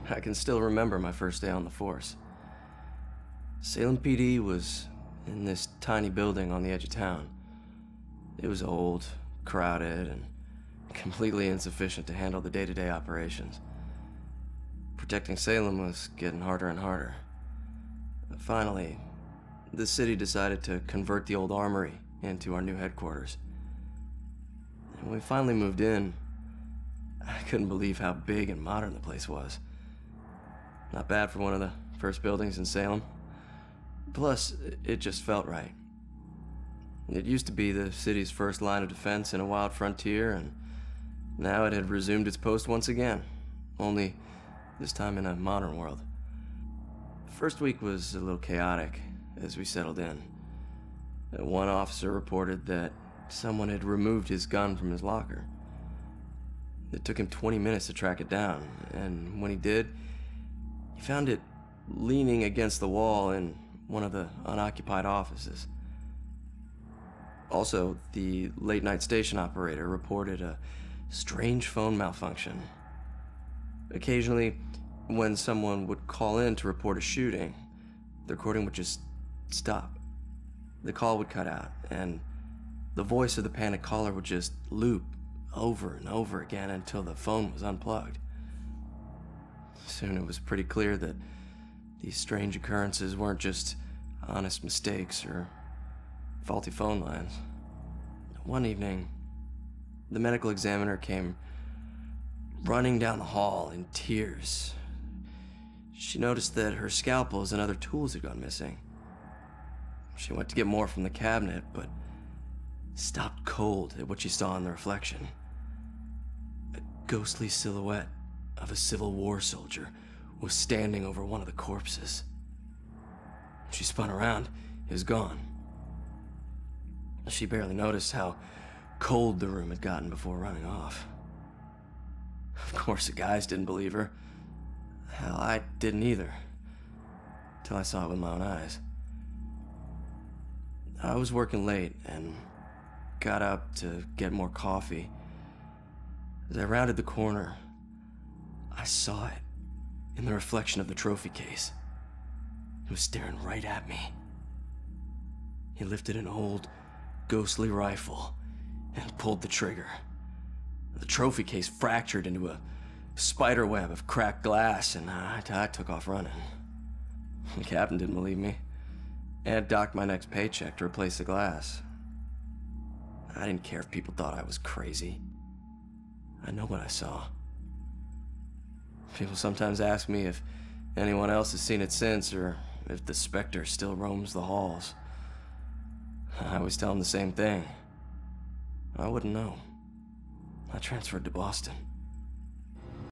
I can still remember my first day on the force. Salem PD was in this tiny building on the edge of town. It was old, crowded, and completely insufficient to handle the day-to-day operations. Protecting Salem was getting harder and harder. Finally, the city decided to convert the old armory into our new headquarters. And when we finally moved in, I couldn't believe how big and modern the place was. Not bad for one of the first buildings in Salem. Plus, it just felt right. It used to be the city's first line of defense in a wild frontier, and now it had resumed its post once again, only this time in a modern world. First week was a little chaotic as we settled in. One officer reported that someone had removed his gun from his locker. It took him 20 minutes to track it down, and when he did, he found it leaning against the wall in one of the unoccupied offices. Also, the late-night station operator reported a strange phone malfunction. Occasionally, when someone would call in to report a shooting, the recording would just stop. The call would cut out, and the voice of the panicked caller would just loop over and over again until the phone was unplugged. Soon it was pretty clear that these strange occurrences weren't just honest mistakes or faulty phone lines. One evening, the medical examiner came running down the hall in tears. She noticed that her scalpels and other tools had gone missing. She went to get more from the cabinet, but stopped cold at what she saw in the reflection. A ghostly silhouette of a Civil War soldier was standing over one of the corpses. She spun around. It was gone. She barely noticed how cold the room had gotten before running off. Of course, the guys didn't believe her. Hell, I didn't either, till I saw it with my own eyes. I was working late and got up to get more coffee. As I rounded the corner, I saw it in the reflection of the trophy case. It was staring right at me. He lifted an old, ghostly rifle and pulled the trigger. The trophy case fractured into a spider web of cracked glass, and I took off running. The captain didn't believe me and docked my next paycheck to replace the glass. I didn't care if people thought I was crazy. I know what I saw. People sometimes ask me if anyone else has seen it since, or if the Specter still roams the halls. I always tell them the same thing. I wouldn't know. I transferred to Boston.